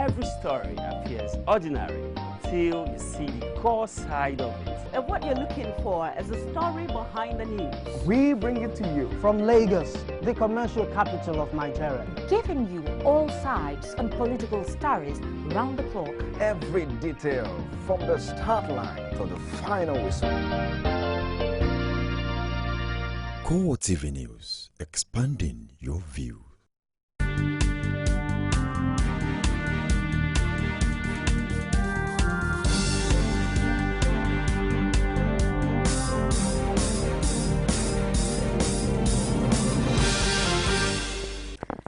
every story appears ordinary till you see the core side of it. And what you're looking for is the story behind the news. We bring it to you from Lagos, the commercial capital of Nigeria. Giving you all sides and political stories round the clock. Every detail from the start line to the final whistle. CoreTV News, expanding your view.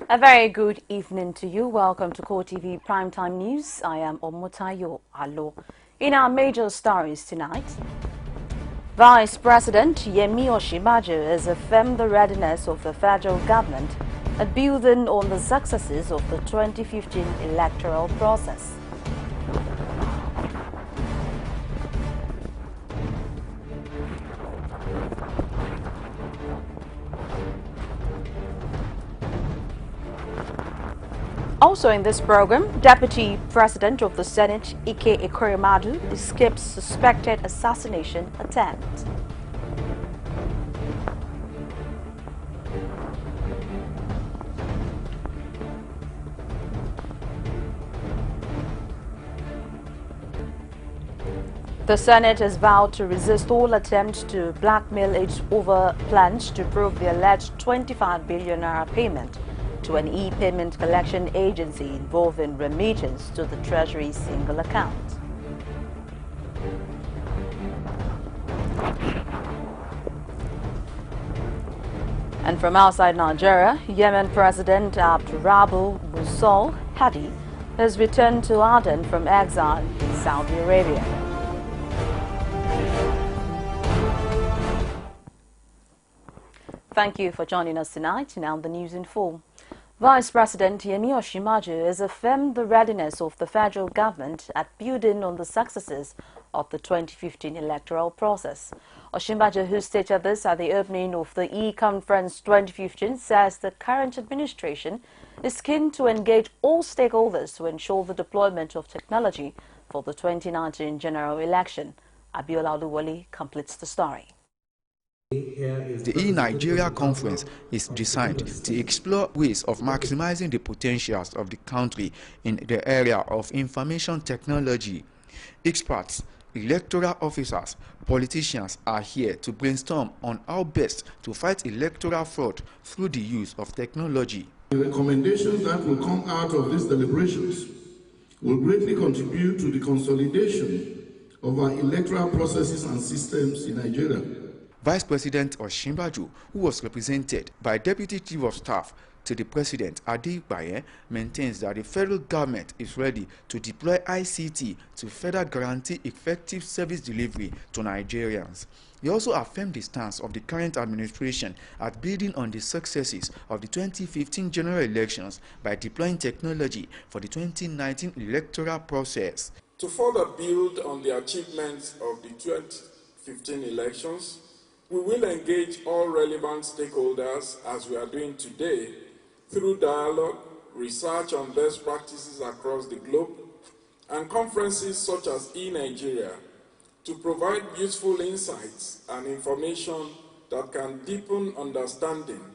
A very good evening to you. Welcome to CoreTV Primetime News. I am Omotayo Alo. In our major stories tonight, Vice President Yemi Osinbajo has affirmed the readiness of the federal government at building on the successes of the 2015 electoral process. Also in this program, Deputy President of the Senate, Ike Ekweremadu, escaped suspected assassination attempt. The Senate has vowed to resist all attempts to blackmail it over plans to prove the alleged 25 billion naira payment to an e-payment collection agency involving remittance to the Treasury's single account. And from outside Nigeria, Yemen President Abdurrahman Mansur Hadi has returned to Aden from exile in Saudi Arabia. Thank you for joining us tonight. Now the news in full. Vice President Yemi Osinbajo has affirmed the readiness of the federal government at building on the successes of the 2015 electoral process. Osinbajo, who stated this at the opening of the E-Conference 2015, says the current administration is keen to engage all stakeholders to ensure the deployment of technology for the 2019 general election. Abiola Oluwole completes the story. The E-Nigeria Conference is designed to explore ways of maximizing the potentials of the country in the area of information technology. Experts, electoral officers, politicians are here to brainstorm on how best to fight electoral fraud through the use of technology. The recommendations that will come out of these deliberations will greatly contribute to the consolidation of our electoral processes and systems in Nigeria. Vice President Osinbajo, who was represented by Deputy Chief of Staff to the President, Adebaye, maintains that the federal government is ready to deploy ICT to further guarantee effective service delivery to Nigerians. He also affirmed the stance of the current administration at building on the successes of the 2015 general elections by deploying technology for the 2019 electoral process. To further build on the achievements of the 2015 elections, we will engage all relevant stakeholders, as we are doing today, through dialogue, research on best practices across the globe, and conferences such as E-Nigeria to provide useful insights and information that can deepen understanding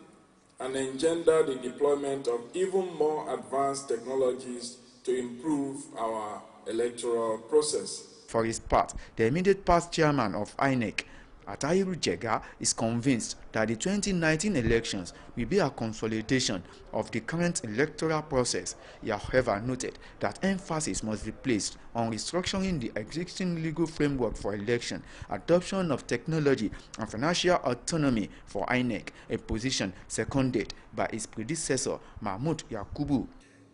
and engender the deployment of even more advanced technologies to improve our electoral process. For his part, the immediate past chairman of INEC, Atahiru Jega, is convinced that the 2019 elections will be a consolidation of the current electoral process. He however noted that emphasis must be placed on restructuring the existing legal framework for election, adoption of technology, and financial autonomy for INEC, a position seconded by his predecessor, Mahmoud Yakubu.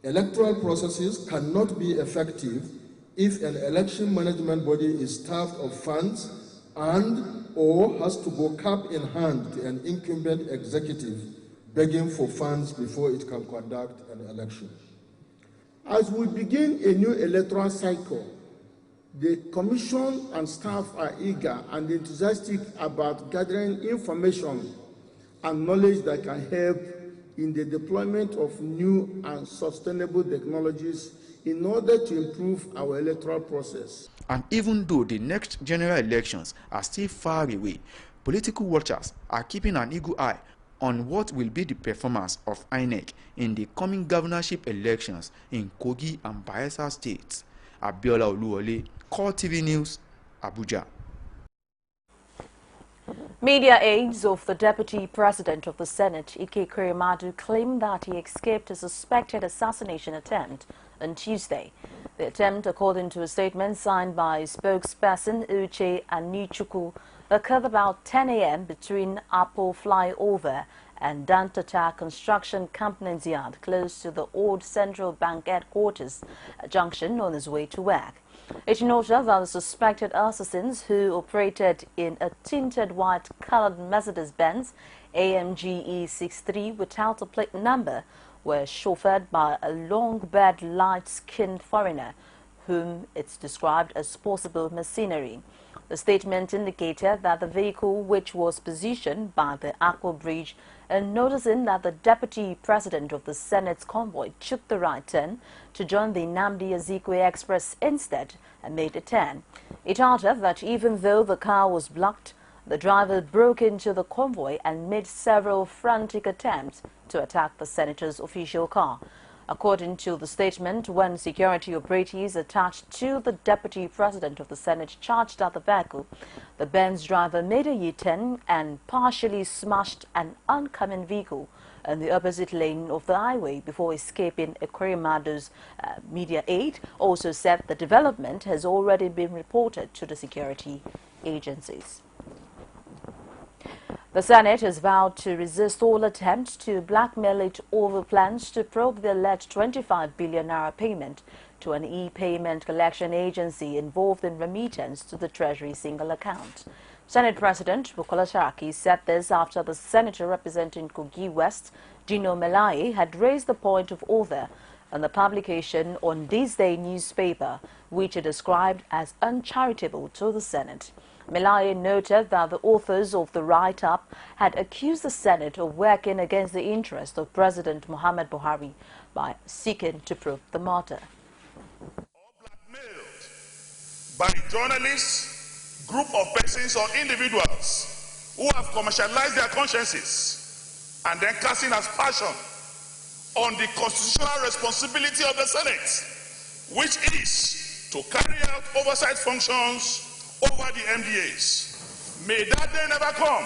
Electoral processes cannot be effective if an election management body is starved of funds and/or has to go cap in hand to an incumbent executive begging for funds before it can conduct an election. As we begin a new electoral cycle, the Commission and staff are eager and enthusiastic about gathering information and knowledge that can help in the deployment of new and sustainable technologies in order to improve our electoral process. And even though the next general elections are still far away, political watchers are keeping an eagle eye on what will be the performance of INEC in the coming governorship elections in Kogi and Bayelsa states. Abiola Oluwole, CoreTV News, Abuja. Media aides of the Deputy President of the Senate, Ike Ekweremadu, claimed that he escaped a suspected assassination attempt on Tuesday. The attempt, according to a statement signed by spokesperson Uche Anichukwu, occurred about 10 a.m. between Apple Flyover and Dantata Construction Company's yard, close to the old Central Bank headquarters junction, on his way to work. It noted that the suspected assassins, who operated in a tinted white-colored Mercedes-Benz AMG E63 without a plate number, were chauffeured by a long-haired, light-skinned foreigner, whom it's described as possible mercenary. The statement indicated that the vehicle, which was positioned by the Aqua Bridge, and noticing that the Deputy President of the Senate's convoy took the right turn to join the Nnamdi Azikiwe Express instead and made a turn. It added that even though the car was blocked, the driver broke into the convoy and made several frantic attempts to attack the senator's official car. According to the statement, when security operatives attached to the Deputy President of the Senate charged at the vehicle, the Benz driver made a U-turn and partially smashed an oncoming vehicle in the opposite lane of the highway before escaping. Ekweremadu's media aide also said the development has already been reported to the security agencies. The Senate has vowed to resist all attempts to blackmail it over plans to probe the alleged 25 billion naira payment to an e-payment collection agency involved in remittance to the Treasury single account. Senate President Bukola Saraki said this after the senator representing Kogi West, Dino Melaye, had raised the point of order in the publication on This Day newspaper, which he described as uncharitable to the Senate. Melaye noted that the authors of the write-up had accused the Senate of working against the interest of President Muhammad Buhari by seeking to probe the matter. Or blackmailed by journalists, group of persons or individuals who have commercialized their consciences and then casting aspersion on the constitutional responsibility of the Senate, which is to carry out oversight functions over the MDAs. May that day never come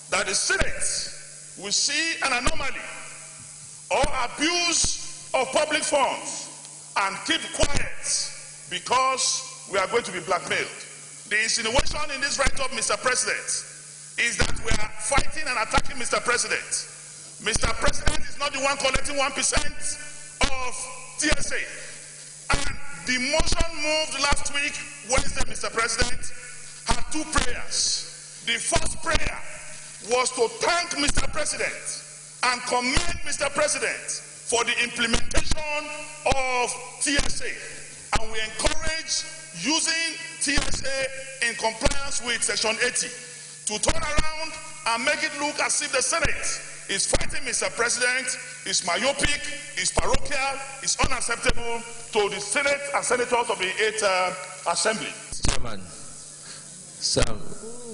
that the Senate will see an anomaly or abuse of public funds and keep quiet because we are going to be blackmailed. The insinuation in this write-up, Mr. President, is that we are fighting and attacking Mr. President. Mr. President is not the one collecting 1% of TSA. And the motion moved last week, Wednesday, Mr. President, had two prayers. The first prayer was to thank Mr. President and commend Mr. President for the implementation of TSA. And we encourage using TSA in compliance with Section 80 to turn around and make it look as if the Senate is fighting Mr. President, is myopic, is parochial, is unacceptable to the Senate and senators of the 8th Assembly. Chairman, sir,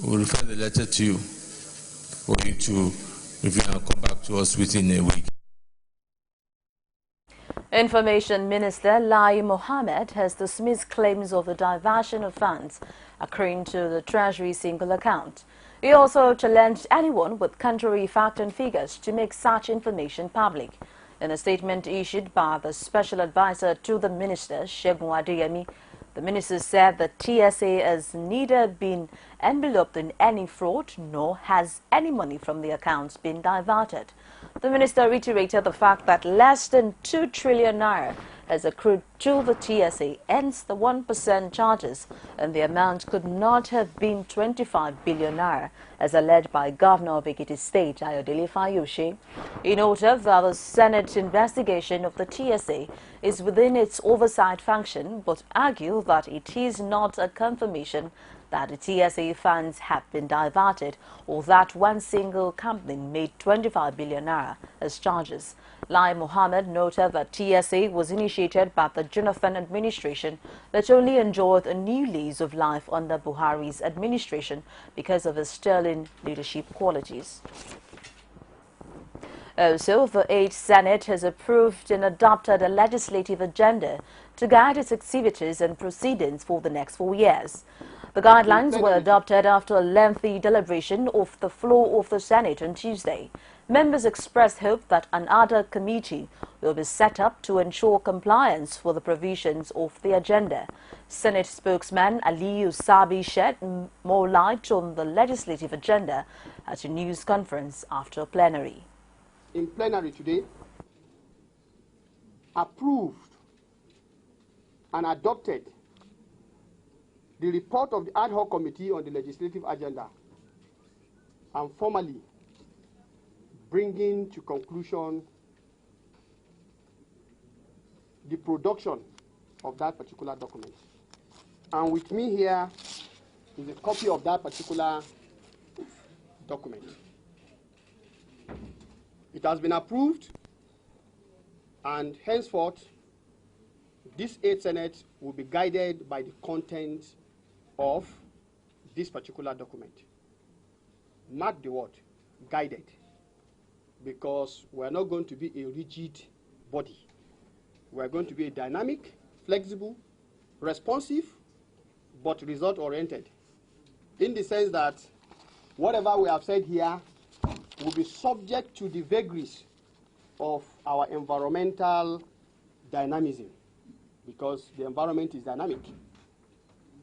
we'll refer the letter to you for you to review and come back to us within a week. Information Minister Lai Mohammed has dismissed claims of the diversion of funds accruing to the Treasury single account. He also challenged anyone with contrary facts and figures to make such information public. In a statement issued by the special advisor to the minister, Segun Adeyemi, the minister said that TSA has neither been enveloped in any fraud nor has any money from the accounts been diverted. The minister reiterated the fact that less than 2 trillion naira has accrued to the TSA, hence the 1% charges, and the amount could not have been 25 billion naira, as alleged by Governor of Ekiti State, Ayodele Fayose. He noted that the Senate investigation of the TSA is within its oversight function, but argued that it is not a confirmation that the TSA funds have been diverted or that one single company made 25 billion naira as charges. Lai Mohammed noted that TSA was initiated by the Jonathan administration but only enjoyed a new lease of life under Buhari's administration because of his sterling leadership qualities. Also, the 8th Senate has approved and adopted a legislative agenda to guide its activities and proceedings for the next 4 years. The guidelines were adopted after a lengthy deliberation of the floor of the Senate on Tuesday. Members expressed hope that another committee will be set up to ensure compliance for the provisions of the agenda. Senate spokesman Aliyu Sabi shed more light on the legislative agenda at a news conference after plenary. In plenary today, approved and adopted the report of the ad hoc committee on the legislative agenda and formally bringing to conclusion the production of that particular document. And with me here is a copy of that particular document. It has been approved, and henceforth, this 8th Senate will be guided by the content of this particular document. Mark the word, guided, because we're not going to be a rigid body. We're going to be a dynamic, flexible, responsive, but result-oriented, in the sense that whatever we have said here will be subject to the vagaries of our environmental dynamism, because the environment is dynamic.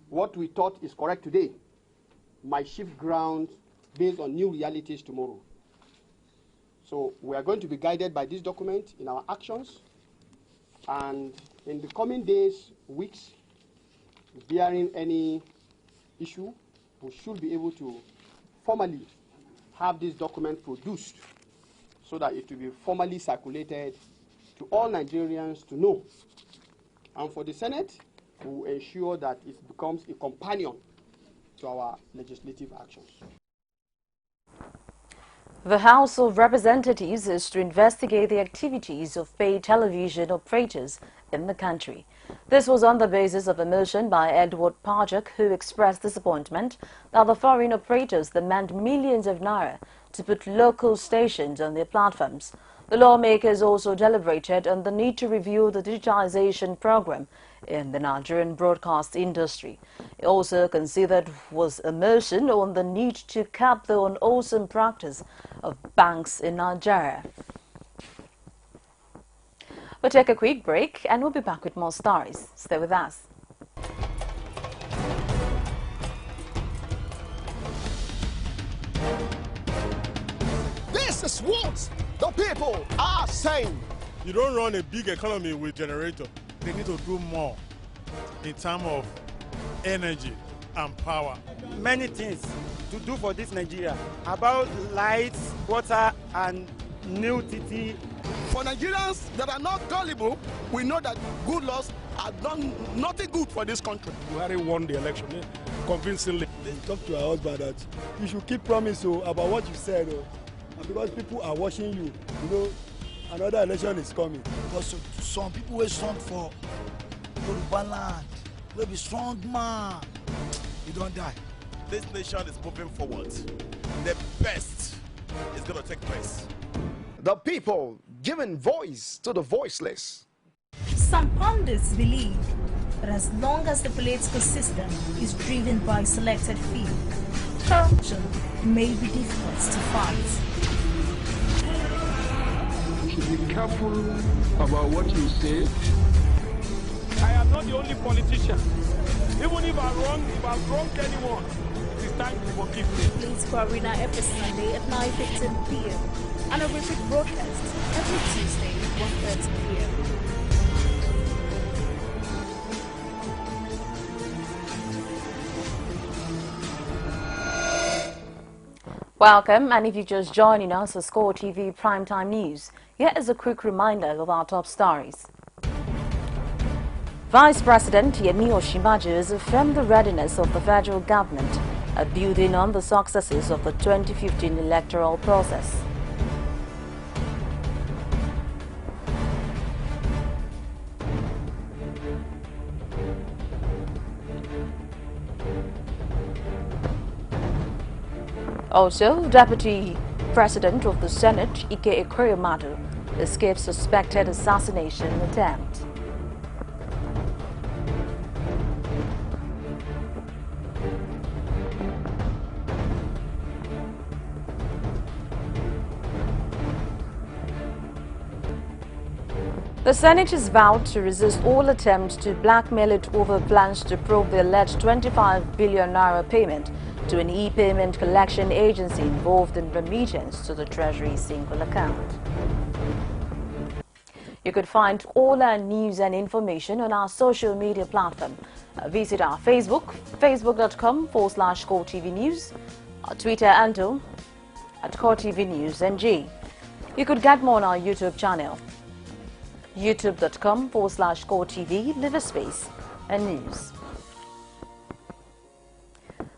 What we thought is correct today might shift ground based on new realities tomorrow. So we are going to be guided by this document in our actions, and in the coming days, weeks, bearing any issue, we should be able to formally have this document produced so that it will be formally circulated to all Nigerians to know. And for the Senate, we will ensure that it becomes a companion to our legislative actions. The House of Representatives is to investigate the activities of paid television operators in the country. This was on the basis of a motion by Edward Pajak, who expressed disappointment that the foreign operators demand millions of naira to put local stations on their platforms. The lawmakers also deliberated on the need to review the digitization program in the Nigerian broadcast industry. It also considered was a motion on the need to curb the unwholesome practice of banks in Nigeria. We'll take a quick break and we'll be back with more stories. Stay with us. This is what the people are saying. You don't run a big economy with generator. They need to do more in terms of energy and power. Many things to do for this Nigeria about lights, water, and new TT. For Nigerians that are not gullible, we know that good laws have done nothing good for this country. Buhari won the election convincingly. Talk to our husband that you should keep promise about what you said, and because people are watching you, you know, another election is coming. Because some people will strong for Yoruba land, will be strong man, you don't die. This nation is moving forward. The best is going to take place. The people giving voice to the voiceless. Some pundits believe that as long as the political system is driven by selected few, corruption may be difficult to fight. You should be careful about what you say. I am not the only politician. Even if I've wronged anyone, it is time to forgive me. Please Arena every Sunday at 9:15 p.m. and a repeat broadcast every Tuesday at 1:30 p.m. Welcome, and if you're just joining us for CoreTV Primetime News, here is a quick reminder of our top stories. Vice President Yemi Osinbajo has affirmed the readiness of the federal government at building on the successes of the 2015 electoral process. Also, Deputy President of the Senate, Ike Ekweremadu, escaped suspected assassination attempt. The Senate is vowed to resist all attempts to blackmail it over plans to probe the alleged 25 billion naira payment to an e-payment collection agency involved in remittance to the Treasury single account. You could find all our news and information on our social media platform. Visit our Facebook, facebook.com/CoreTV News, our Twitter handle @CoreTV News NG. You could get more on our YouTube channel, youtube.com/CoreTV, live space and news.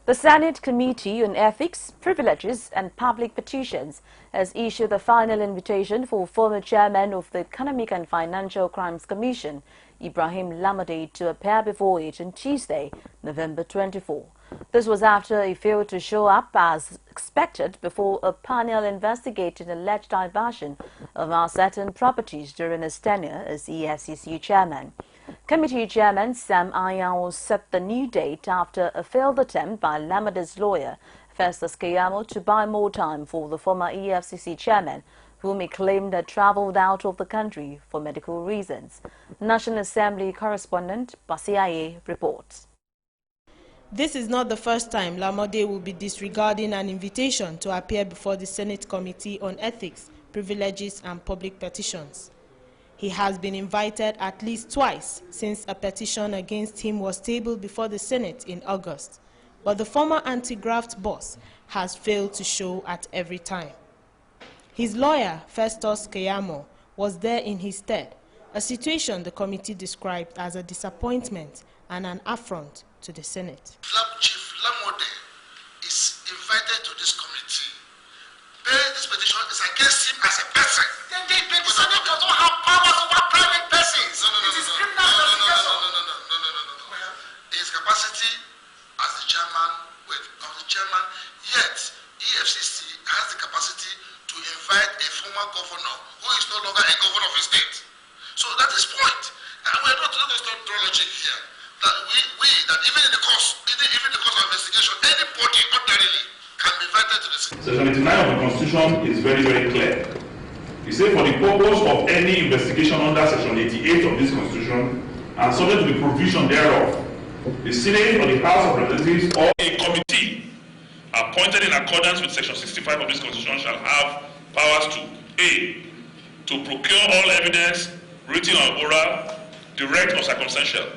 The Senate Committee on Ethics, Privileges and Public Petitions has issued the final invitation for former chairman of the Economic and Financial Crimes Commission, Ibrahim Lamade, to appear before it on Tuesday, November 24. This was after he failed to show up as expected before a panel investigating alleged diversion of certain properties during his tenure as EFCC chairman. Committee Chairman Sam Ayao set the new date after a failed attempt by Lamade's lawyer, Festus Keyamo, to buy more time for the former EFCC chairman, whom he claimed had travelled out of the country for medical reasons. National Assembly correspondent Basiaye reports. This is not the first time Lamade will be disregarding an invitation to appear before the Senate Committee on Ethics, Privileges and Public Petitions. He has been invited at least twice since a petition against him was tabled before the Senate in August, but the former anti-graft boss has failed to show at every time. His lawyer, Festus Keyamo, was there in his stead, a situation the committee described as a disappointment and an affront to the Senate. Chief Lamode is invited to this committee. This petition is against him as a person. Then the Senate does not have powers over private persons. It is criminal investigation. No. His capacity as the chairman, yet EFCC has the capacity to invite a former governor who is no longer a governor of a state. So that is point. And we are not doing logic here. That that even in the course of investigation, anybody ordinarily can be invited to the Senate. Section 89 of the Constitution is very, very clear. It says for the purpose of any investigation under Section 88 of this Constitution and subject to the provision thereof, the Senate or the House of Representatives or a committee appointed in accordance with Section 65 of this Constitution shall have powers to A. To procure all evidence, written or oral, direct or circumstantial,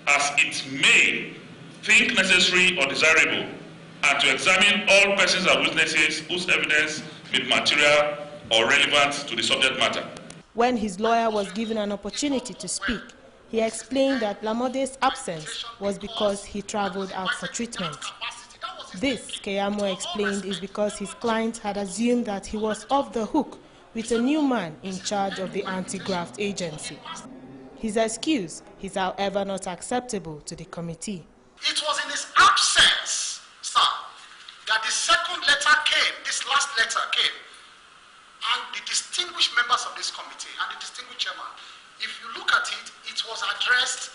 as it may think necessary or desirable, and to examine all persons and witnesses whose evidence may be material or relevant to the subject matter. When his lawyer was given an opportunity to speak, he explained that Lamade's absence was because he traveled out for treatment. This, Keyamo explained, is because his client had assumed that he was off the hook with a new man in charge of the anti-graft agency. His excuse is, however, not acceptable to the committee. It was in his absence, sir, that the second letter came, this last letter came, and the distinguished members of this committee and the distinguished chairman, if you look at it, it was addressed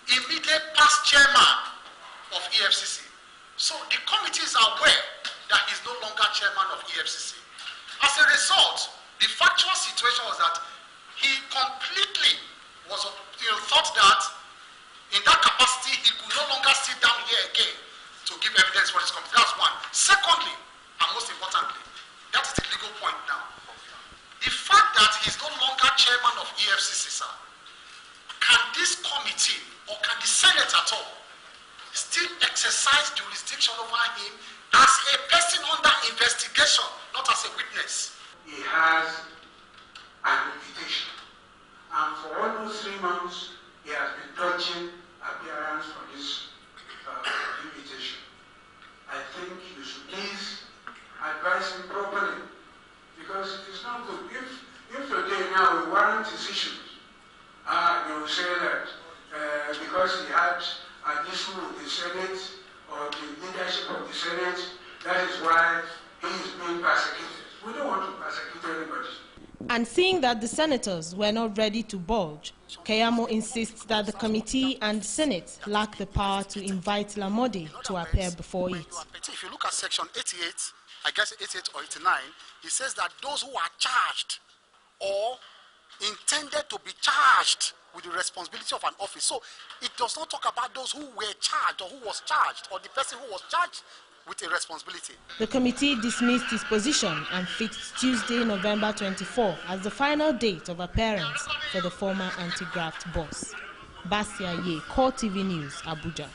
immediate past chairman of EFCC. So the committee is aware that he's no longer chairman of EFCC. As a result, the factual situation was that he completely thought that in that capacity he could no longer sit down here again to give evidence for his committee. That's one. Secondly, and most importantly, that is the legal point now. The fact that he's no longer chairman of EFCC, sir, can this committee or can the Senate at all still exercise jurisdiction over him as a person under investigation, not as a witness? He has an invitation, and for almost 3 months he has been dodging appearance for this invitation. I think you should please advise him properly, because it is not good. If today now we warrant his issues, you will say that because he had an issue with the Senate or the leadership of the Senate, that is why he is being persecuted. We don't want to persecute anybody. And seeing that the senators were not ready to budge, Keyamo insists that the committee and the Senate lack the power to invite Lamode to appear before it. If you look at section 88, I guess 88 or 89, it says that those who are charged or intended to be charged with the responsibility of an office. So it does not talk about those who were charged or who was charged or the person who was charged with a responsibility. The committee dismissed his position and fixed Tuesday, November 24 as the final date of appearance for the former anti-graft boss. Basia Ye, CoreTV News, Abuja.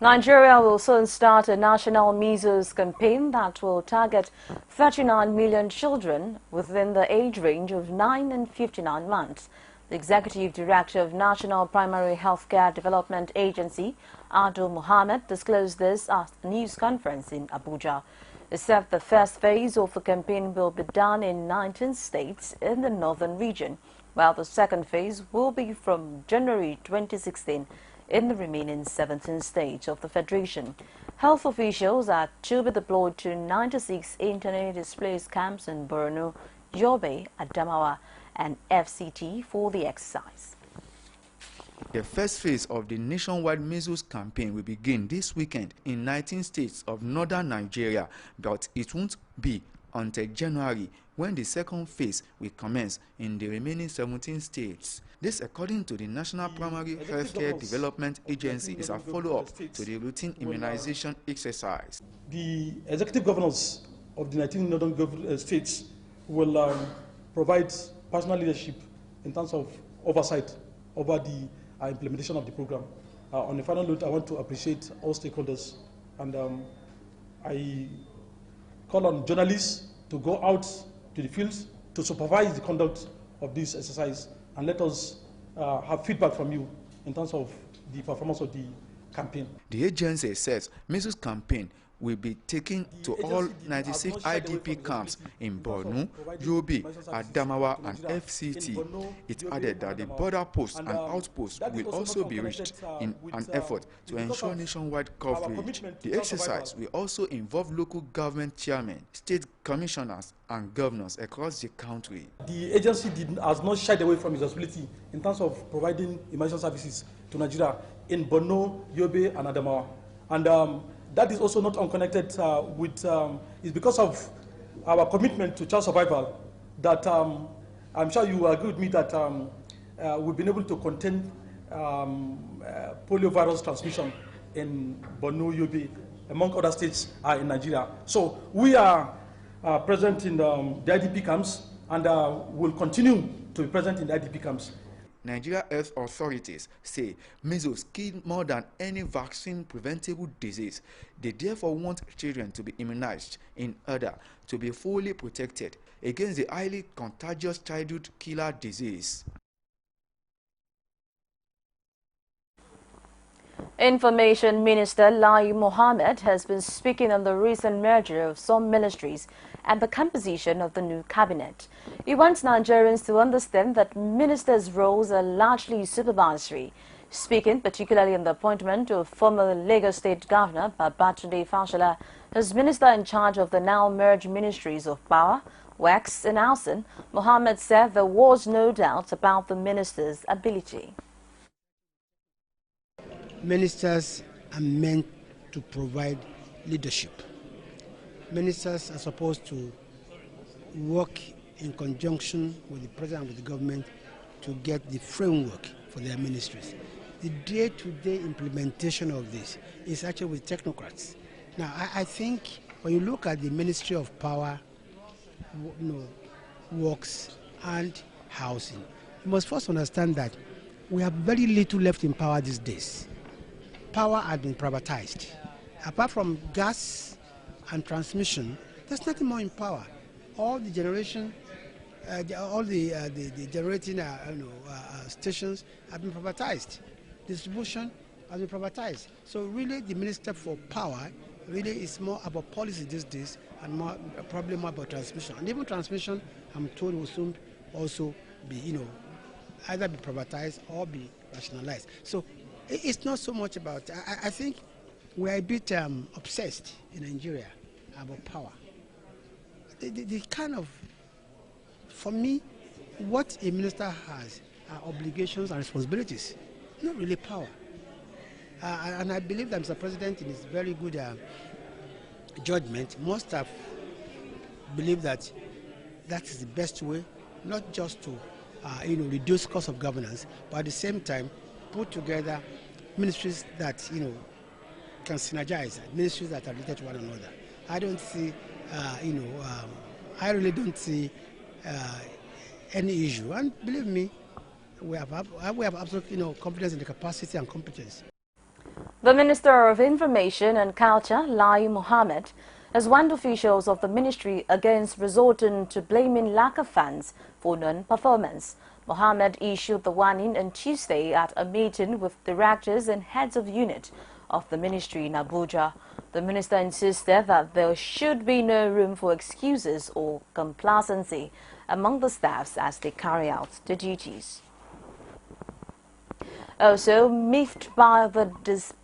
Nigeria will soon start a national measles campaign that will target 39 million children within the age range of 9 and 59 months. The Executive Director of National Primary Healthcare Development Agency, Ado Mohammed, disclosed this at a news conference in Abuja. He said the first phase of the campaign will be done in 19 states in the northern region, while the second phase will be from January 2016 in the remaining 17 states of the Federation. Health officials are to be deployed to 96 internally displaced camps in Borno, Yobe, Adamawa, and FCT for the exercise. The first phase of the nationwide measles campaign will begin this weekend in 19 states of northern Nigeria, but it won't be until January when the second phase will commence in the remaining 17 states. This, according to the National Primary Healthcare Development Agency, is a follow-up to the routine immunization exercise. The executive governors of the 19 northern states will provide personal leadership in terms of oversight over the implementation of the program. On the final note, I want to appreciate all stakeholders, and I call on journalists to go out to the fields to supervise the conduct of this exercise, and let us have feedback from you in terms of the performance of the campaign. The agency says measles campaign will be taken to all 96 IDP camps in Borno, Yobe, Adamawa, and FCT. It added that the border posts and outposts will also be reached in an effort to ensure nationwide coverage. The exercise will also involve local government chairmen, state commissioners, and governors across the country. The agency has not shied away from its responsibility in terms of providing emergency services to Nigeria in Borno, Yobe, and Adamawa. And that is also not unconnected with, it's because of our commitment to child survival that I'm sure you agree with me that we've been able to contain poliovirus transmission in Borno, Yobe, among other states in Nigeria. So we are present in the IDP camps, and will continue to be present in the IDP camps. Nigeria health authorities say measles kill more than any vaccine-preventable disease. They therefore want children to be immunized in order to be fully protected against the highly contagious childhood killer disease. Information Minister Lai Mohammed has been speaking on the recent merger of some ministries and the composition of the new cabinet. He wants Nigerians to understand that ministers' roles are largely supervisory. Speaking particularly on the appointment of former Lagos State Governor Babatunde Fashola as minister in charge of the now merged ministries of Power, Works and Housing, Mohammed said there was no doubt about the minister's ability. Ministers are meant to provide leadership. Ministers are supposed to work in conjunction with the president and with the government to get the framework for their ministries. The day-to-day implementation of this is actually with technocrats. Now, I think when you look at the Ministry of Power, Works and Housing, you must first understand that we have very little left in power these days. Power has been privatized. Apart from gas and transmission, there's nothing more in power. All the generation all the generating stations have been privatized. Distribution has been privatized. So really the Minister for Power really is more about policy these days and probably more about transmission. And even transmission, I'm told, will soon also be, either be privatized or be rationalized. So it's not so much about, I think we are a bit obsessed in Nigeria about power. The kind of, for me, what a minister has are obligations and responsibilities, not really power. And I believe that Mr. President, in his very good judgment, must have believed that that is the best way, not just to reduce cost of governance, but at the same time put together ministries that can synergize, ministries that are related to one another. I don't see, I really don't see any issue. And believe me, we have absolute confidence in the capacity and competence. The Minister of Information and Culture, Lai Mohammed, has warned officials of the ministry against resorting to blaming lack of funds for non-performance. Mohammed issued the warning on Tuesday at a meeting with directors and heads of unit of the ministry in Abuja. The minister insisted that there should be no room for excuses or complacency among the staffs as they carry out the duties. Also, miffed by the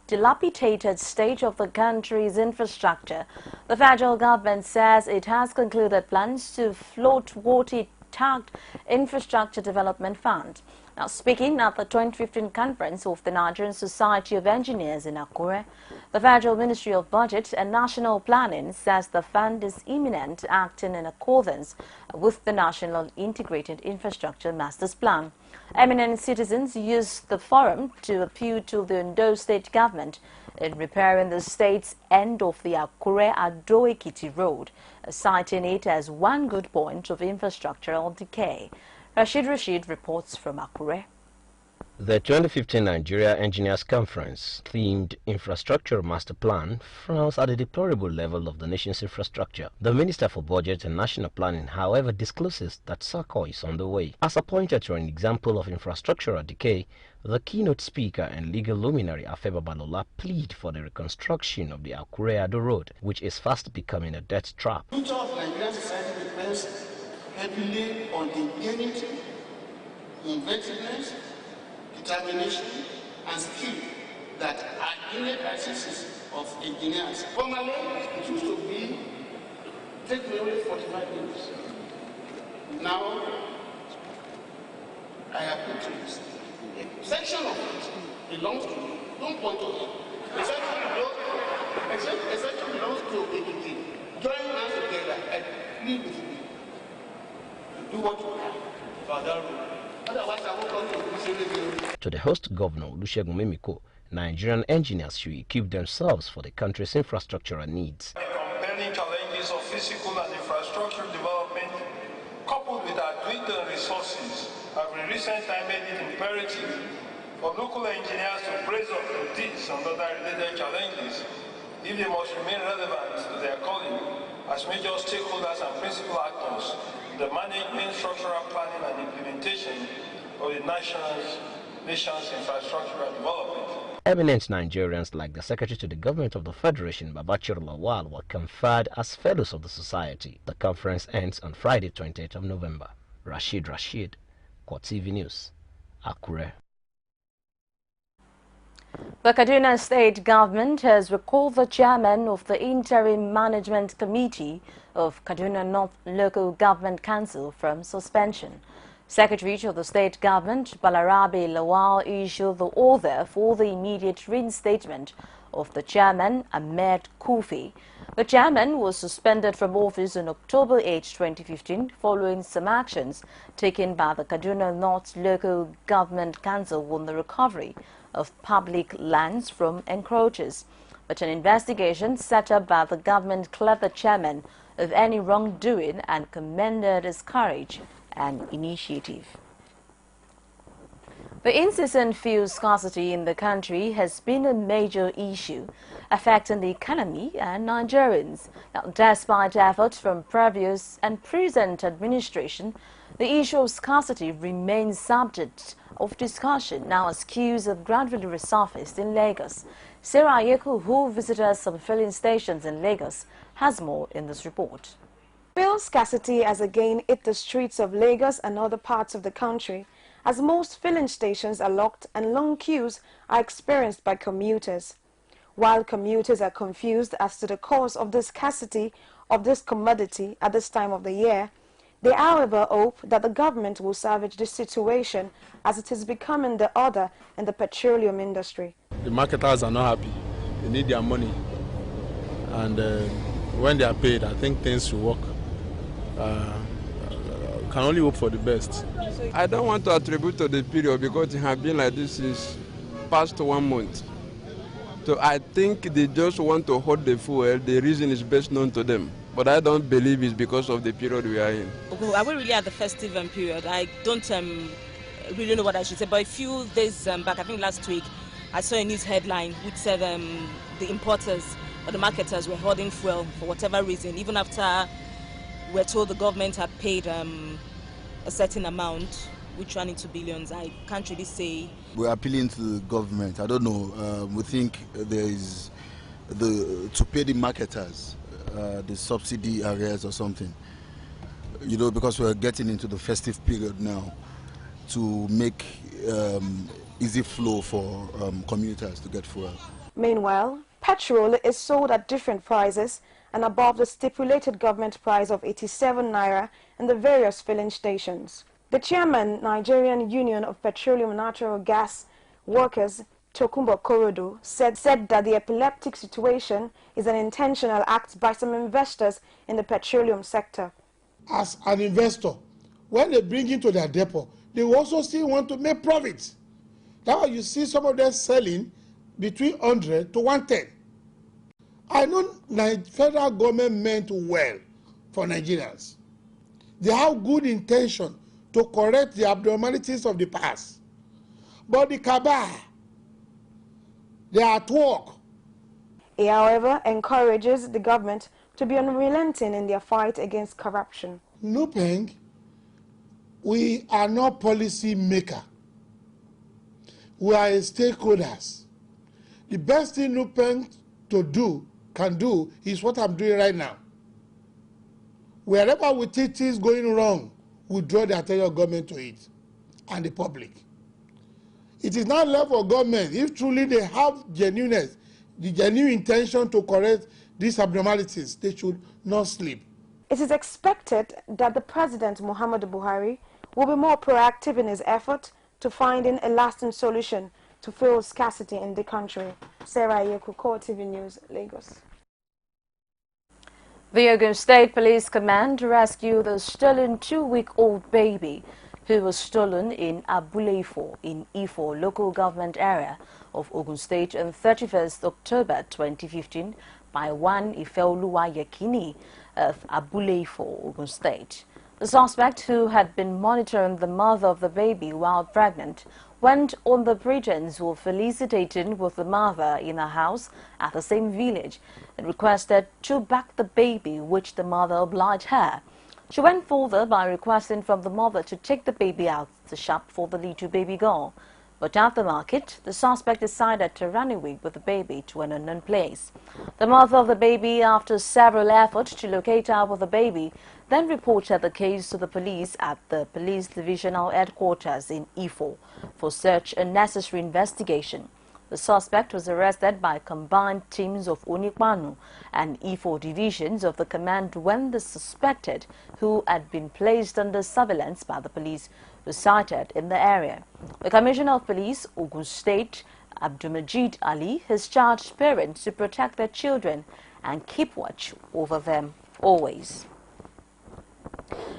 dilapidated state of the country's infrastructure, the federal government says it has concluded plans to float what it tagged Infrastructure Development Fund. Now, speaking at the 2015 conference of the Nigerian Society of Engineers in Akure, the Federal Ministry of Budget and National Planning says the fund is imminent, acting in accordance with the National Integrated Infrastructure Master's Plan. Eminent citizens used the forum to appeal to the Ondo State government in repairing the state's end of the Akure-Ado-Ekiti road, citing it as one good point of infrastructural decay. Rashid reports from Akure. The 2015 Nigeria Engineers Conference, themed Infrastructure Master Plan, frowns at the deplorable level of the nation's infrastructure. The Minister for Budget and National Planning, however, discloses that SACO is on the way. As pointed to an example of infrastructural decay, the keynote speaker and legal luminary Afeba Balola plead for the reconstruction of the Akure-Ado Road, which is fast becoming a death trap. The future of Nigerian society depends heavily on the ingenuity, inventiveness, determination and skill that are innate assets of engineers. Formerly, it used to be take me only 45 minutes. Now, I have put this. A section of it belongs to me. Don't point to me. A section belongs to APT. Join hands together and plead with me. Do what you can for that road. Otherwise, I won't come to this area. To the host governor, Olusegun Mimiko, Nigerian engineers should equip themselves for the country's infrastructural needs. The compelling challenges of physical and infrastructure development, coupled with our dwindling resources, have in recent time made it imperative for local engineers to brace up with these and other related challenges if they must remain relevant to their calling as major stakeholders and principal actors in the management, structural planning and implementation of the nation's infrastructural development. Eminent Nigerians like the Secretary to the Government of the Federation, Babachir Lawal, were conferred as Fellows of the Society. The conference ends on Friday, 28th of November. Rashid, CoreTV News, Akure. The Kaduna State Government has recalled the chairman of the Interim Management Committee of Kaduna North Local Government Council from suspension. Secretary to the State Government, Balarabe Lawal, issued the order for the immediate reinstatement of the chairman, Ahmed Kufi. The chairman was suspended from office on October 8, 2015, following some actions taken by the Kaduna North Local Government Council on the recovery of public lands from encroachers. But an investigation set up by the government cleared the chairman of any wrongdoing and commended his courage and initiative. The incessant fuel scarcity in the country has been a major issue affecting the economy and Nigerians. Now, despite efforts from previous and present administration, the issue of scarcity remains subject of discussion now as queues have gradually resurfaced in Lagos. Sarah Yeku, who visited some filling stations in Lagos, has more in this report. Fuel scarcity has again hit the streets of Lagos and other parts of the country, as most filling stations are locked and long queues are experienced by commuters. While commuters are confused as to the cause of the scarcity of this commodity at this time of the year, they however hope that the government will salvage this situation as it is becoming the order in the petroleum industry. The marketers are not happy. They need their money. And when they are paid, I think things will work. Can only hope for the best. I don't want to attribute to the period because it has been like this since past 1 month. So I think they just want to hold the fuel. The reason is best known to them. But I don't believe it's because of the period we are in. Are we really at the festive period? I don't really know what I should say. But a few days back, I think last week, I saw a news headline which said the importers or the marketers were holding fuel for whatever reason, even after we're told the government had paid a certain amount, which ran into billions. I can't really say. We're appealing to the government. I don't know. We think there is to pay the marketers the subsidy areas or something. You know, because we're getting into the festive period now, to make easy flow for commuters to get fuel. Meanwhile, petrol is sold at different prices and above the stipulated government price of 87 naira in the various filling stations. The chairman, Nigerian Union of Petroleum and Natural Gas Workers, Tokunbo Korodo, said that the epileptic situation is an intentional act by some investors in the petroleum sector. As an investor, when they bring into their depot, they also still want to make profits. That's why you see some of them selling between 100 to 110. I know the federal government meant well for Nigerians. They have good intention to correct the abnormalities of the past. But the cabal, they are at work. He, however, encourages the government to be unrelenting in their fight against corruption. NUPENG, we are not policy maker. We are stakeholders. The best thing NUPENG can do is what I'm doing right now. Wherever we think things going wrong, we draw the attention of government to it and the public. It is not left for government. If truly they have genuineness, the genuine intention to correct these abnormalities, they should not sleep. It is expected that the President Muhammadu Buhari will be more proactive in his effort to finding a lasting solution to fuel scarcity in the country. Sarah Yeku, CoreTV News, Lagos. The Ogun State Police Command rescued the stolen 2-week-old baby who was stolen in Abule-Ifo in Ifo local government area of Ogun State on 31st October 2015 by one Ifeoluwa Yekini of Abule-Ifo, Ogun State. The suspect, who had been monitoring the mother of the baby while pregnant, went on the pretense of felicitating with the mother in a house at the same village and requested to back the baby, which the mother obliged her. She went further by requesting from the mother to take the baby out of the shop for the little baby girl. But at the market, the suspect decided to run away with the baby to an unknown place. The mother of the baby, after several efforts to locate her with the baby, then reported the case to the police at the police divisional headquarters in Ifo for such a necessary investigation. The suspect was arrested by combined teams of Onikpanu and Ifo divisions of the command when the suspected, who had been placed under surveillance by the police, was sighted in the area. The Commissioner of Police, Ogun State, Abdulmajid Ali, has charged parents to protect their children and keep watch over them always.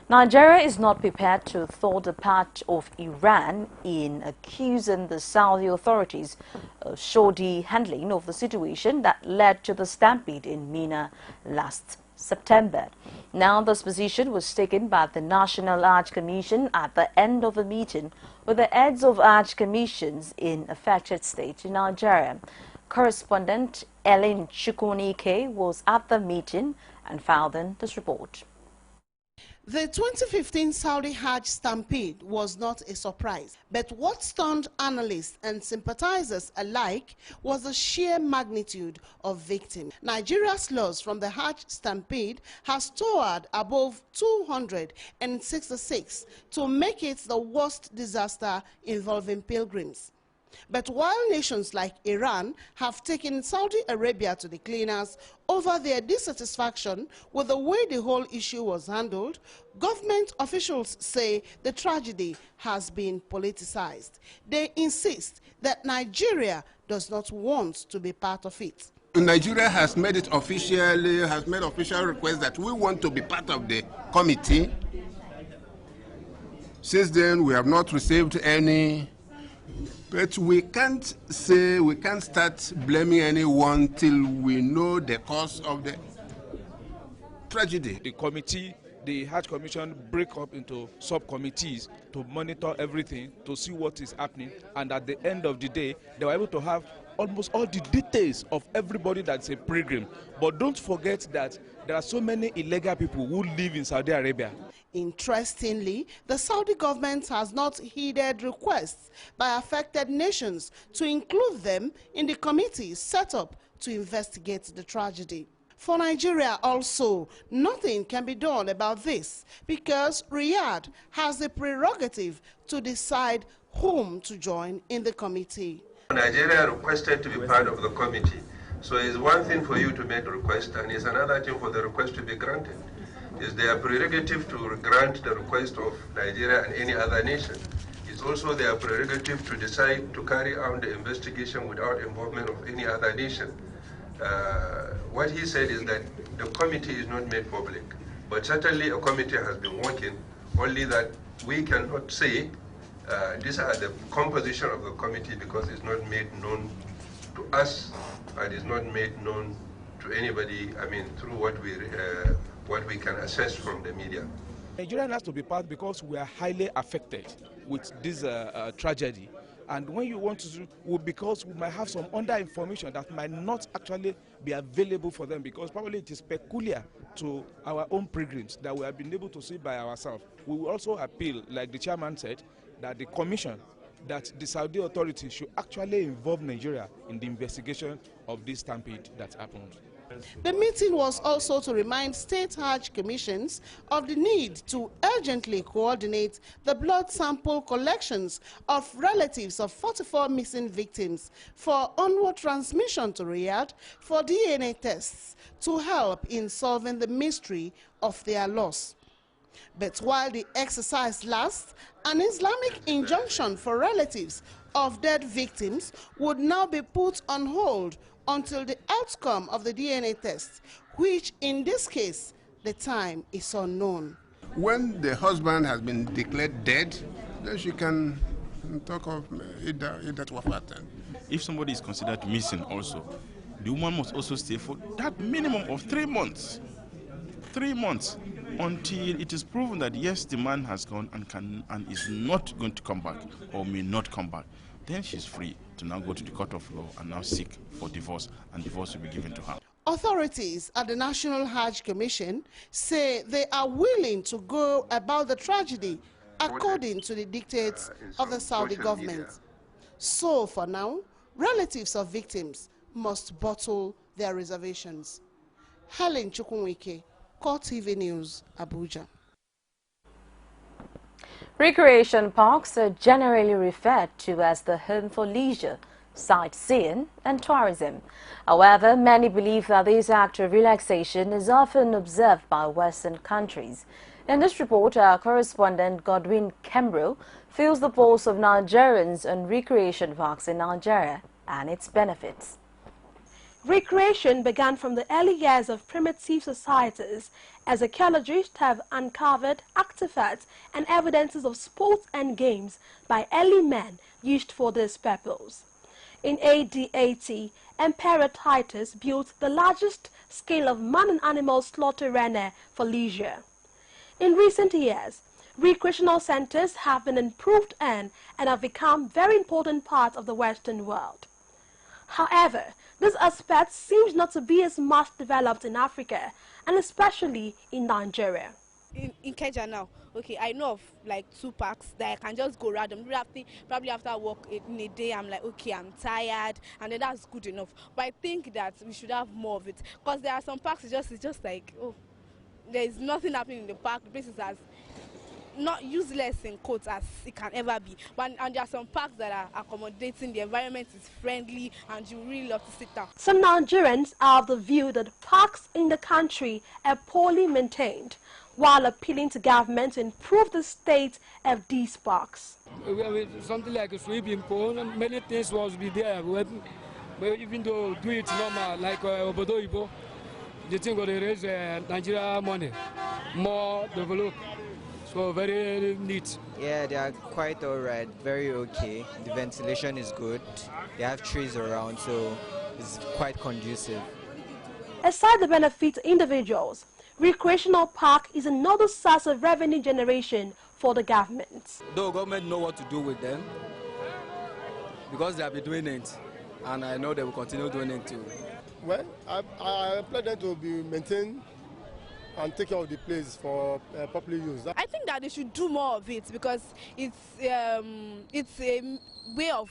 Nigeria is not prepared to thaw the part of Iran in accusing the Saudi authorities of shoddy handling of the situation that led to the stampede in Mina last September. Now, this position was taken by the National Hajj Commission at the end of a meeting with the heads of Hajj commissions in affected states in Nigeria. Correspondent Ellen Chukwunike was at the meeting and filed in this report. The 2015 Saudi Hajj stampede was not a surprise, but what stunned analysts and sympathizers alike was the sheer magnitude of victims. Nigeria's loss from the Hajj stampede has towered above 266 to make it the worst disaster involving pilgrims. But while nations like Iran have taken Saudi Arabia to the cleaners over their dissatisfaction with the way the whole issue was handled, government officials say the tragedy has been politicized. They insist that Nigeria does not want to be part of it. Nigeria has made it officially, has made official request that we want to be part of the committee. Since then, we have not received any. But we can't start blaming anyone till we know the cause of the tragedy. The committee, the Hajj Commission, break up into subcommittees to monitor everything, to see what is happening, and at the end of the day, they were able to have almost all the details of everybody that's a pilgrim. But don't forget that there are so many illegal people who live in Saudi Arabia. Interestingly, the Saudi government has not heeded requests by affected nations to include them in the committee set up to investigate the tragedy. For Nigeria also, nothing can be done about this because Riyadh has the prerogative to decide whom to join in the committee. Nigeria requested to be part of the committee. So it's one thing for you to make a request, and it's another thing for the request to be granted. It's their prerogative to grant the request of Nigeria and any other nation. It's also their prerogative to decide to carry out the investigation without involvement of any other nation. What he said is that the committee is not made public, but certainly a committee has been working, only that we cannot say these are the composition of the committee because it's not made known to us and it's not made known to anybody, I mean, through what we can assess from the media. Nigeria has to be part because we are highly affected with this tragedy. And when you want to do, because we might have some under information that might not actually be available for them because probably it is peculiar to our own pilgrims that we have been able to see by ourselves. We will also appeal, like the chairman said, that the commission, that the Saudi authorities should actually involve Nigeria in the investigation of this stampede that happened. The meeting was also to remind state Hajj commissions of the need to urgently coordinate the blood sample collections of relatives of 44 missing victims for onward transmission to Riyadh for DNA tests to help in solving the mystery of their loss. But while the exercise lasts, an Islamic injunction for relatives of dead victims would now be put on hold until the outcome of the DNA test, which in this case, the time is unknown. When the husband has been declared dead, then she can talk of Iddat Wafat. If somebody is considered missing also, the woman must also stay for that minimum of 3 months. 3 months until it is proven that yes, the man has gone and is not going to come back or may not come back. Then she's free to now go to the court of law and now seek for divorce, and divorce will be given to her. Authorities at the National Hajj Commission say they are willing to go about the tragedy according to the dictates of the Saudi government. So for now, relatives of victims must bottle their reservations. Helen Chukwunike, CoreTV News, Abuja. Recreation parks are generally referred to as the home for leisure, sightseeing and tourism. However, many believe that this act of relaxation is often observed by Western countries. In this report, our correspondent Godwin Kembro feels the pulse of Nigerians on recreation parks in Nigeria and its benefits. Recreation began from the early years of primitive societies as archaeologists have uncovered artifacts and evidences of sports and games by early men used for this purpose. In AD 80, Emperor Titus built the largest scale of man and animal slaughter arena for leisure. In recent years, recreational centers have been improved and have become very important parts of the Western world. However, this aspect seems not to be as much developed in Africa, and especially in Nigeria. In Kenya now, okay, I know of like 2 parks that I can just go random. Probably after work in a day, I'm like, okay, I'm tired, and then that's good enough. But I think that we should have more of it, because there are some parks it's just like, oh, there is nothing happening in the park. The place is as not useless in quotes as it can ever be. And there are some parks that are accommodating, the environment is friendly, and you really love to sit down. Some Nigerians are of the view that parks in the country are poorly maintained, while appealing to government to improve the state of these parks. Something like a swimming pool, and many things was be there. But even though do it normal, like Obodo Ibo, the thing will raise Nigeria money, more developed. So very neat. Yeah, they are quite alright, very okay. The ventilation is good. They have trees around, so it's quite conducive. Aside the benefit to individuals, recreational park is another source of revenue generation for the government. The government know what to do with them because they have been doing it, and I know they will continue doing it too. Well, I employ them to be maintained and take care of the place for public use. I think that they should do more of it, because it's a way of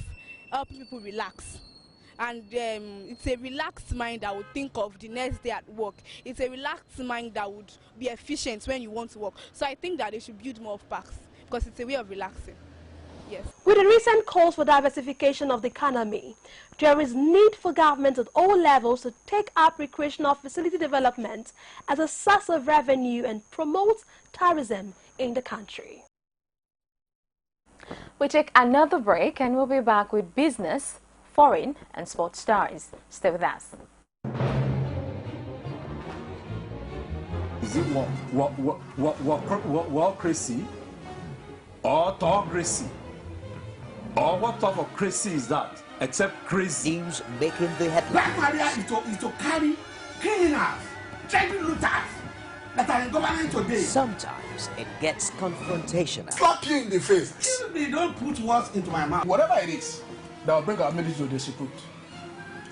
helping people relax. And it's a relaxed mind that would think of the next day at work. It's a relaxed mind that would be efficient when you want to work. So I think that they should build more of parks, because it's a way of relaxing. Yes. With the recent calls for diversification of the economy, there is need for government at all levels to take up recreational facility development as a source of revenue and promote tourism in the country. We take another break and we'll be back with business, foreign and sports stories. Stay with us. Is it crazy or autocracy? Or what type of crazy is that? Except crazy. News making the headlines. Black Maria is to carry criminals, treasure looters that are in government today. Sometimes it gets confrontational. Slap you in the face. Excuse me, don't put words into my mouth. Whatever it is that will bring our military to the secret.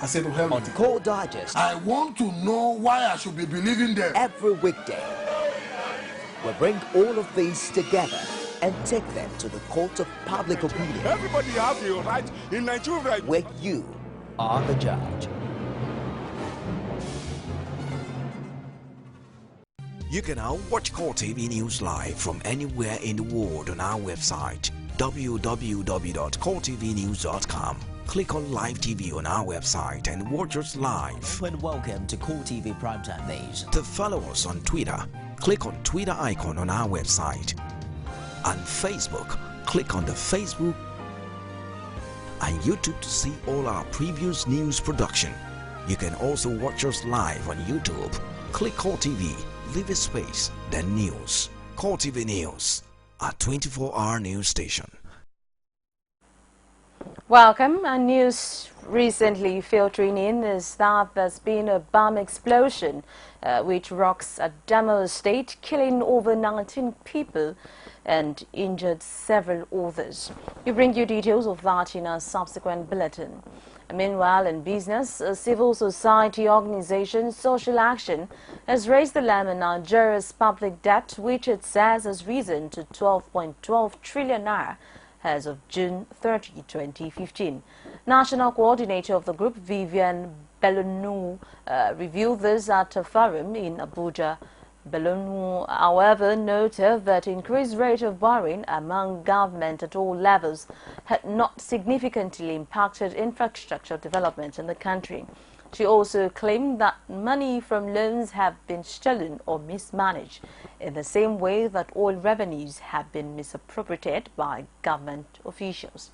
I said to hell. On Core Digest. I want to know why I should be believing them. Every weekday, we bring all of these together and take them to the court of public opinion. Everybody has a right in Nigeria. Where you are the judge. You can now watch CoreTV News live from anywhere in the world on our website, www.coretvnews.com. Click on Live TV on our website and watch us live. And welcome to CoreTV Primetime Days. To follow us on Twitter, click on Twitter icon on our website. On Facebook, click on the Facebook and YouTube to see all our previous news production. You can also watch us live on YouTube. Click CoreTV, leave a space, then news. CoreTV News, a 24-hour news station. Welcome. And news recently filtering in is that there's been a bomb explosion which rocks Adamawa State, killing over 19 people and injured several others. We bring you details of that in a subsequent bulletin. Meanwhile, in business, a civil society organization, Social Action, has raised the alarm on Nigeria's public debt, which it says has risen to 12.12 trillion naira as of June 30, 2015. National coordinator of the group, Vivian Belonu, revealed this at a forum in Abuja. Belonu, however, noted that increased rate of borrowing among government at all levels had not significantly impacted infrastructure development in the country. She also claimed that money from loans have been stolen or mismanaged in the same way that oil revenues have been misappropriated by government officials.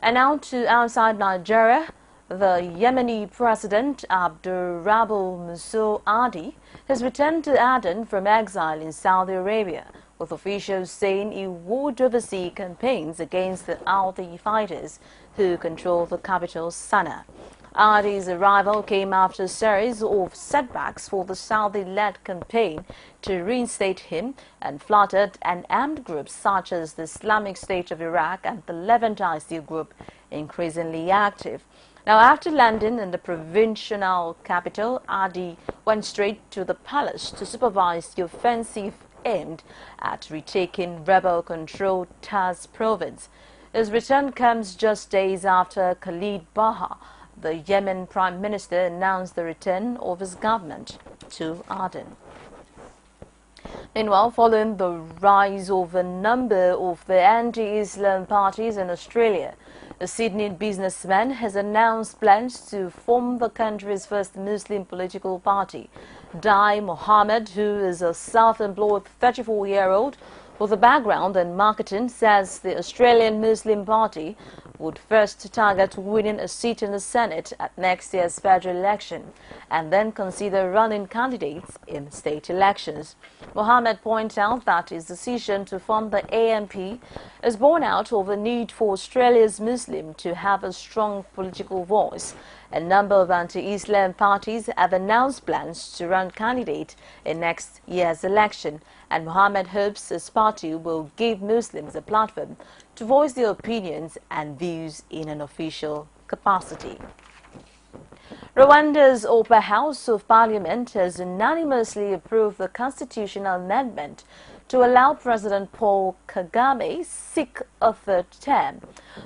And now to outside Nigeria. The Yemeni President Abdurrabbu Mansur Hadi has returned to Aden from exile in Saudi Arabia, with officials saying he would oversee campaigns against the Houthi fighters who control the capital, Sana'a. Hadi's arrival came after a series of setbacks for the Saudi-led campaign to reinstate him and fluttered and armed groups such as the Islamic State of Iraq and the Levant ISIL group increasingly active. Now, after landing in the provincial capital, Hadi went straight to the palace to supervise the offensive aimed at retaking rebel-controlled Taz province. His return comes just days after Khalid Baha, the Yemen Prime Minister, announced the return of his government to Aden. Meanwhile, following the rise of a number of the anti-Islam parties in Australia, a Sydney businessman has announced plans to form the country's first Muslim political party. Dai Mohammed, who is a self-employed 34-year-old with a background in marketing, says the Australian Muslim Party would first target winning a seat in the Senate at next year's federal election and then consider running candidates in state elections. Mohammed points out that his decision to form the AMP is born out of the need for Australia's Muslims to have a strong political voice. A number of anti-Islam parties have announced plans to run candidates in next year's election, and Mohammed hopes his party will give Muslims a platform to voice their opinions and views in an official capacity. Rwanda's Upper House of Parliament has unanimously approved the constitutional amendment to allow President Paul Kagame seek a third term.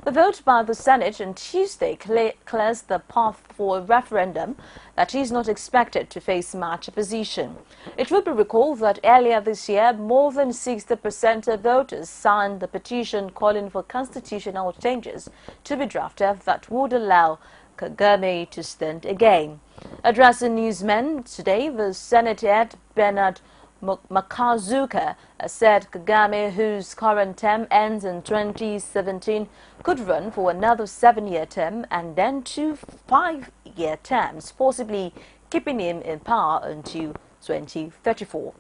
The vote by the Senate on Tuesday clears the path for a referendum that is not expected to face much opposition. It will be recalled that earlier this year, more than 60% of voters signed the petition calling for constitutional changes to be drafted that would allow Kagame to stand again. Addressing newsmen today, the Senate head Bernard Makazuka said Kagame, whose current term ends in 2017, could run for another 7-year term and then 2 5-year terms, possibly keeping him in power until 2034.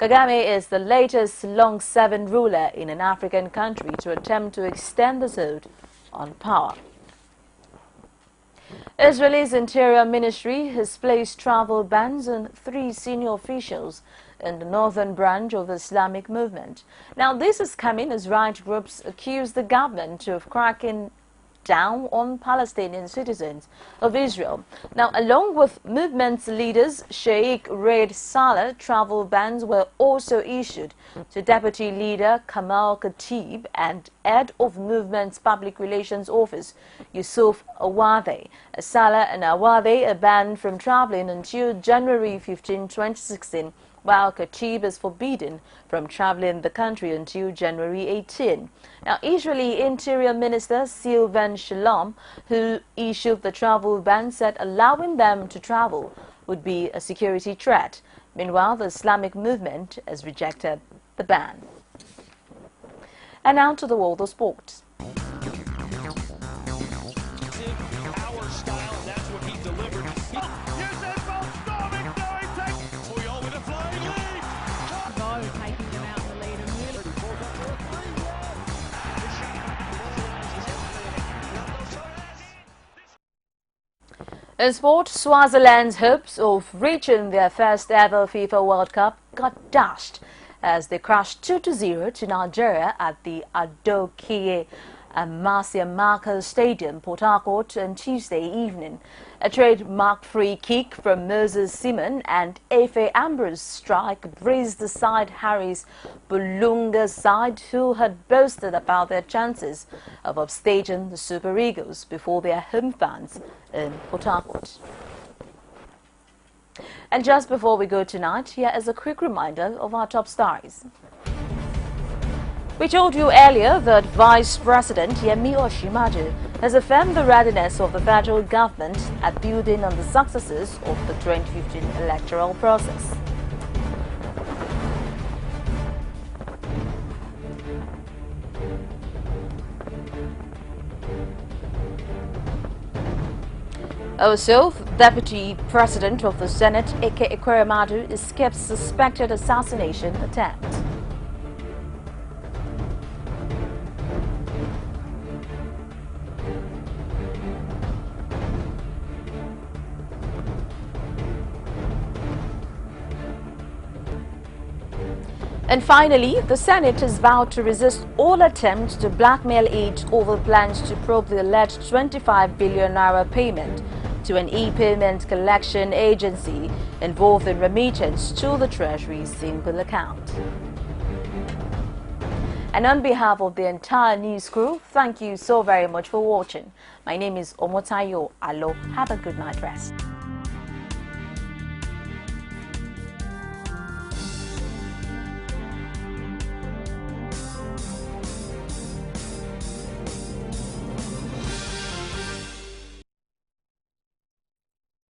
Kagame is the latest long-serving ruler in an African country to attempt to extend his hold on power. Israel's Interior Ministry has placed travel bans on 3 senior officials in the northern branch of the Islamic movement. Now, this is coming as right groups accuse the government of cracking down on Palestinian citizens of Israel. Now, along with movement's leaders, Sheikh Raed Saleh, travel bans were also issued to Deputy Leader Kamal Khatib and Head of Movement's Public Relations Office, Yusuf Awadeh. Saleh and Awadeh are banned from traveling until January 15, 2016, while Khatib is forbidden from traveling the country until January 18. Now, Israeli Interior Minister Sylvan Shalom, who issued the travel ban, said allowing them to travel would be a security threat. Meanwhile, the Islamic movement has rejected the ban. And now to the world of sports. In sport, Swaziland's hopes of reaching their first ever FIFA World Cup got dashed as they crashed 2-0 to Nigeria at the Adokiye Amasiamaka Stadium, Port Harcourt, on Tuesday evening. A trademark-free kick from Moses Simon and Efe Ambrose's strike breezed aside Harris Bulunga's side, who had boasted about their chances of upstaging the Super Eagles before their home fans in Port Harcourt. And just before we go tonight, here is a quick reminder of our top stories. We told you earlier that Vice President Yemi Osinbajo has affirmed the readiness of the federal government at building on the successes of the 2015 electoral process. Also, Deputy President of the Senate, Ike Ekweremadu, escapes suspected assassination attempt. And finally, the Senate is vowed to resist all attempts to blackmail it over plans to probe the alleged 25 billion naira payment to an e-payment collection agency involved in remittance to the Treasury's single account. And on behalf of the entire news crew, thank you so very much for watching. My name is Omotayo Alo. Have a good night rest.